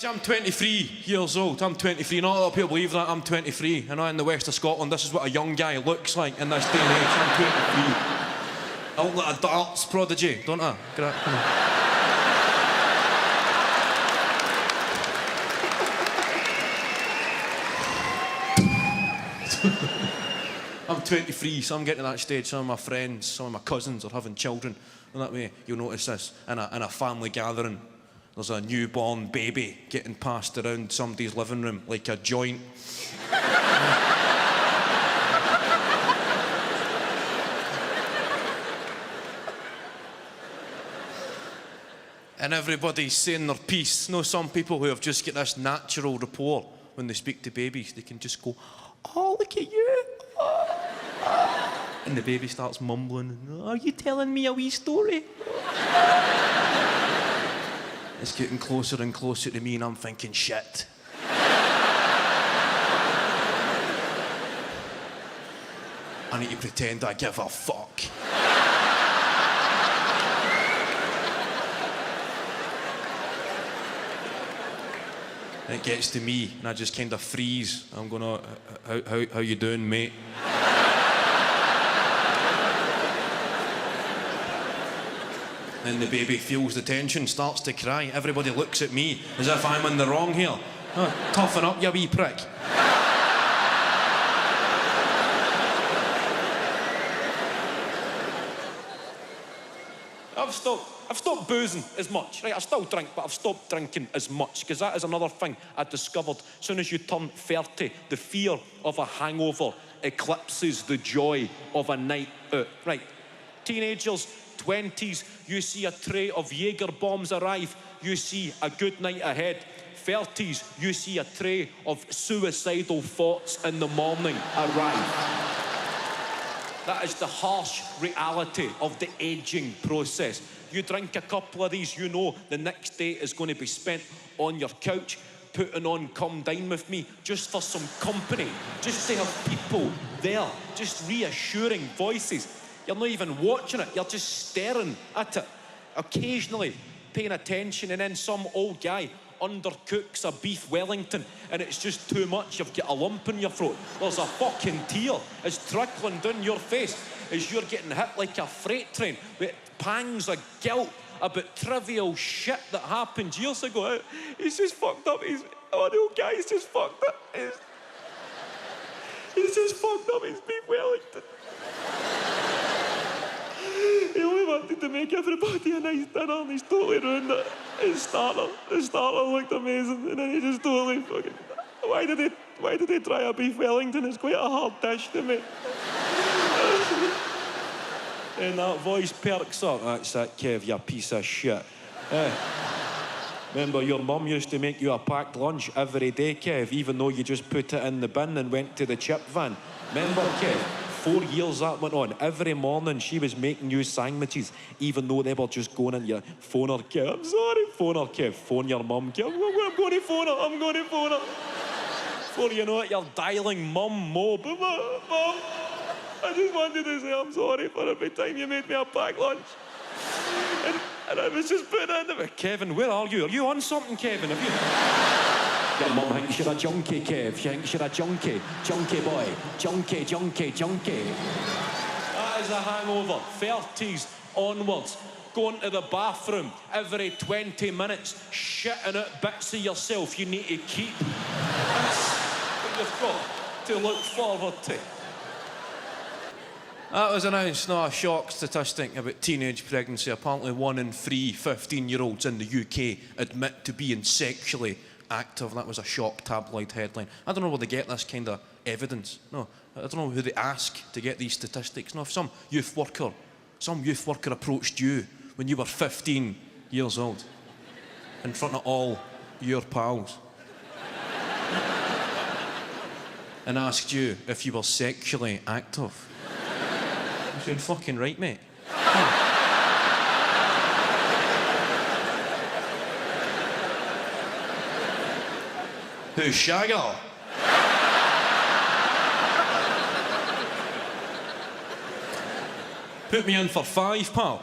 I'm 23 years old. I'm 23. Not a lot of people believe that. I'm 23. I know in the west of Scotland, this is what a young guy looks like in this day and age. I'm 23. I look like a darts prodigy, don't I? I'm 23, so I'm getting to that stage. Some of my friends, some of my cousins are having children. And that way, you'll notice this in a family gathering. There's a newborn baby getting passed around somebody's living room like a joint. And everybody's saying their piece. You know, some people who have just got this natural rapport when they speak to babies, they can just go, "Oh, look at you." And the baby starts mumbling, "Are you telling me a wee story?" It's getting closer and closer to me and I'm thinking, shit. I need to pretend I give a fuck. And it gets to me and I just kind of freeze. I'm going, how you doing, mate? Then the baby feels the tension, starts to cry. Everybody looks at me as if I'm in the wrong here. Oh, toughen up, you wee prick. I've stopped boozing as much. Right, I still drink, but I've stopped drinking as much, because that is another thing I discovered. As soon as you turn 30, the fear of a hangover eclipses the joy of a night out. Right, teenagers, 20s, you see a tray of Jaeger bombs arrive, you see a good night ahead. 30s, you see a tray of suicidal thoughts in the morning arrive. That is the harsh reality of the aging process. You drink a couple of these, you know the next day is going to be spent on your couch, putting on Come Dine With Me, just for some company, just to have people there, just reassuring voices. You're not even watching it, you're just staring at it, occasionally paying attention, and then some old guy undercooks a beef Wellington and it's just too much. You've got a lump in your throat. There's a fucking tear. It's trickling down your face as you're getting hit like a freight train with pangs of guilt about trivial shit that happened years ago. He's just fucked up. The old guy's just fucked up. He's just fucked up his beef Wellington. He only wanted to make everybody a nice dinner and he's totally ruined it. His starter looked amazing and then he just totally fucking... Why did they try a beef Wellington? It's quite a hard dish to make. And that voice perks up. That's it, Kev, you piece of shit. Remember, your mum used to make you a packed lunch every day, Kev, even though you just put it in the bin and went to the chip van. Remember, Kev? 4 years that went on. Every morning she was making you sandwiches, even though they were just going in your phone her, Kev. I'm sorry, phone her, Kev. Phone your mum, Kev. I'm going to phone her. Before you know it, you're dialing Mum Mob. Mum, I just wanted to say I'm sorry for every time you made me a packed lunch. And I was just putting it in the... Kevin, where are you? Are you on something, Kevin? Have you... Your mum thinks you're a junkie, Kev. She thinks you're a junkie. Junkie boy. Junkie. That is a hangover. 30s onwards. Going to the bathroom every 20 minutes, shitting out bits of yourself you need to keep. That's what you've got to look forward to. That was announced, not a shock statistic about teenage pregnancy. Apparently 1 in 3 15-year-olds in the UK admit to being sexually active. That was a shock tabloid headline. I don't know where they get this kind of evidence. No, I don't know who they ask to get these statistics. No, if some youth worker approached you when you were 15 years old in front of all your pals and asked you if you were sexually active. You're fucking right, mate. Who's Shagger? Put me in for 5, pal.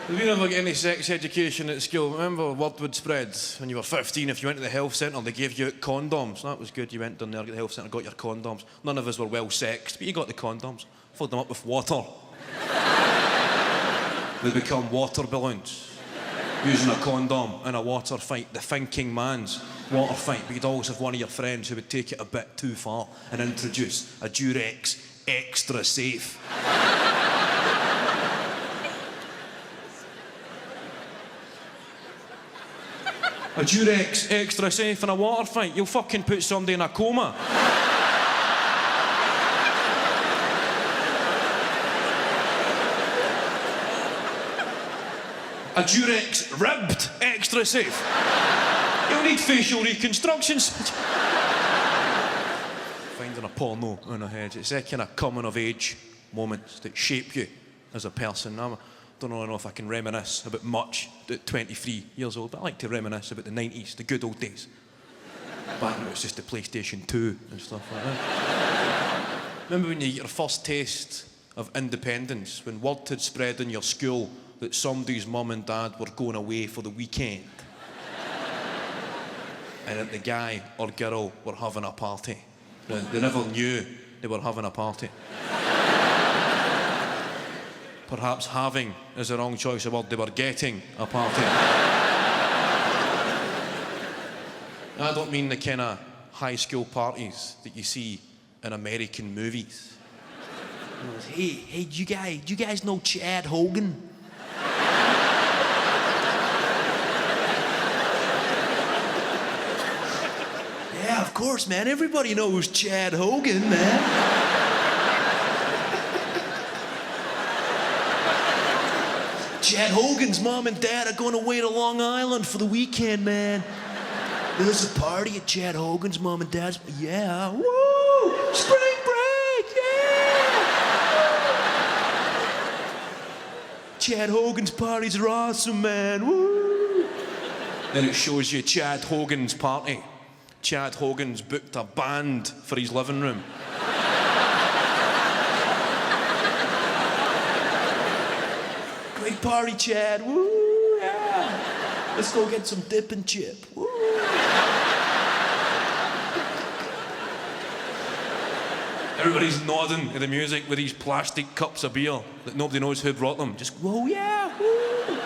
Did you never get any sex education at school? Remember word would spread when you were 15, if you went to the health centre, they gave you condoms. That was good, you went down there to the health centre, got your condoms. None of us were well sexed, but you got the condoms. Filled them up with water. They become water balloons. Using a condom in a water fight, the thinking man's water fight. But you'd always have one of your friends who would take it a bit too far and introduce a Durex extra safe. A Durex extra safe in a water fight, you'll fucking put somebody in a coma. A Durex ribbed extra safe. You'll need facial reconstructions. Finding a porno in her head, it's that kind of coming of age moments that shape you as a person. I don't really know if I can reminisce about much at 23 years old, but I like to reminisce about the 90s, the good old days. Back when it was just the PlayStation 2 and stuff like that. Remember when you get your first taste of independence, when word had spread in your school that somebody's mum and dad were going away for the weekend and that the guy or girl were having a party. They never knew they were having a party. Perhaps having is the wrong choice of word. They were getting a party. I don't mean the kind of high school parties that you see in American movies. Hey, do you guys know Chad Hogan? Yeah, of course, man. Everybody knows Chad Hogan, man. Chad Hogan's mom and dad are going away to Long Island for the weekend, man. There's a party at Chad Hogan's mom and dad's. Yeah, woo! Spring break, yeah! Chad Hogan's parties are awesome, man, woo! Then it shows you Chad Hogan's party. Chad Hogan's booked a band for his living room. Great party, Chad. Woo, yeah. Let's go get some dip and chip. Woo. Everybody's nodding to the music with these plastic cups of beer that nobody knows who brought them. Just, whoa, yeah, woo.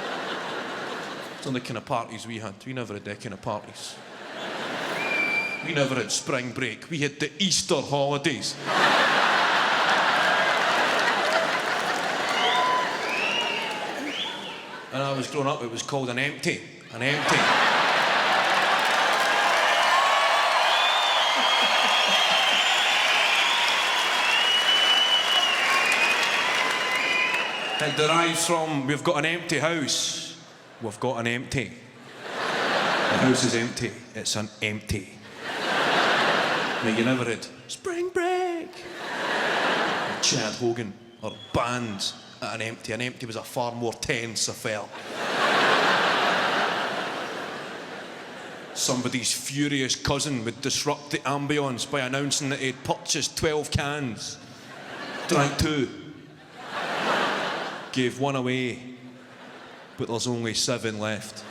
It's not the kind of parties we had. We never had that kind of parties. We never had spring break. We had the Easter holidays. When I was growing up, it was called an empty. An empty. It derives from, we've got an empty house. We've got an empty. The house is empty. It's an empty. Now, you never had spring break. Or Chad Hogan or bands at an empty. An empty was a far more tense affair. Somebody's furious cousin would disrupt the ambience by announcing that he'd purchased 12 cans, drank 2, gave 1 away, but there's only 7 left.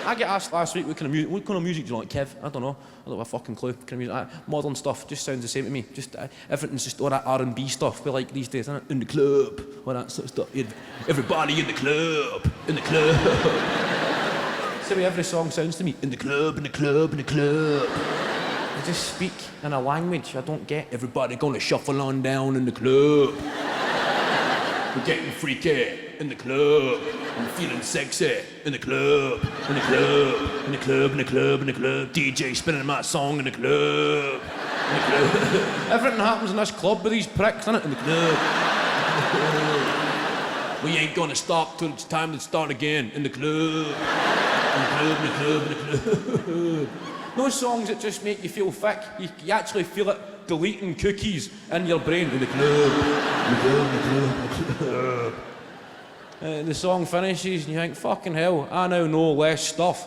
I get asked last week what kind of music do you like, Kev? I don't know. I don't have a fucking clue. What kind of music? Modern stuff just sounds the same to me. Just everything's just all that R&B stuff we like these days, isn't it? In the club, all that sort of stuff. Everybody in the club, in the club. That's the way every song sounds to me. In the club, in the club, in the club. They just speak in a language I don't get. Everybody gonna shuffle on down in the club. We're getting freaky in the club. I'm feeling sexy in the club, in the club, in the club, in the club, in the club. DJ spinning my song in the club, in the club. Everything happens in this club with these pricks, innit? In the club. We ain't gonna stop till it's time to start again. In the club, in the club, in the club, in the club. No songs that just make you feel thick. You actually feel it deleting cookies in your brain. In the club, in the club, in the club, in the club. The song finishes and you think, fucking hell, I now know less stuff.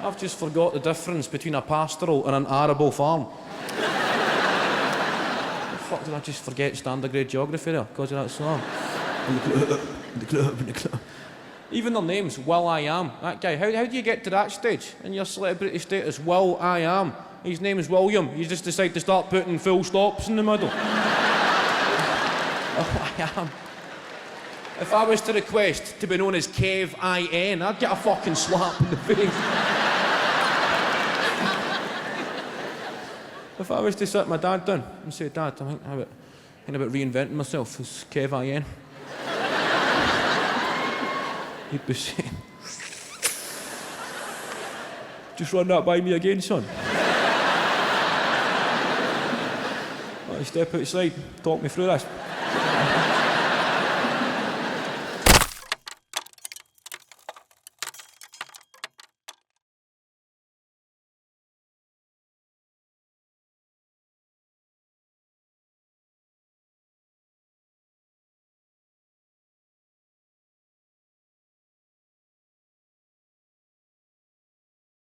I've just forgot the difference between a pastoral and an arable farm. fuck did I just forget standard grade geography there because of that song? In the club. Even their names, Will I Am. That guy, how do you get to that stage in your celebrity status? Will I Am. His name is William. You just decide to start putting full stops in the middle. Will I Am. If I was to request to be known as Kev I.N., I'd get a fucking slap in the face. If I was to sit my dad down and say, Dad, I'm thinking about reinventing myself as Kev I.N., he'd be saying, just run that by me again, son. Step outside, talk me through this.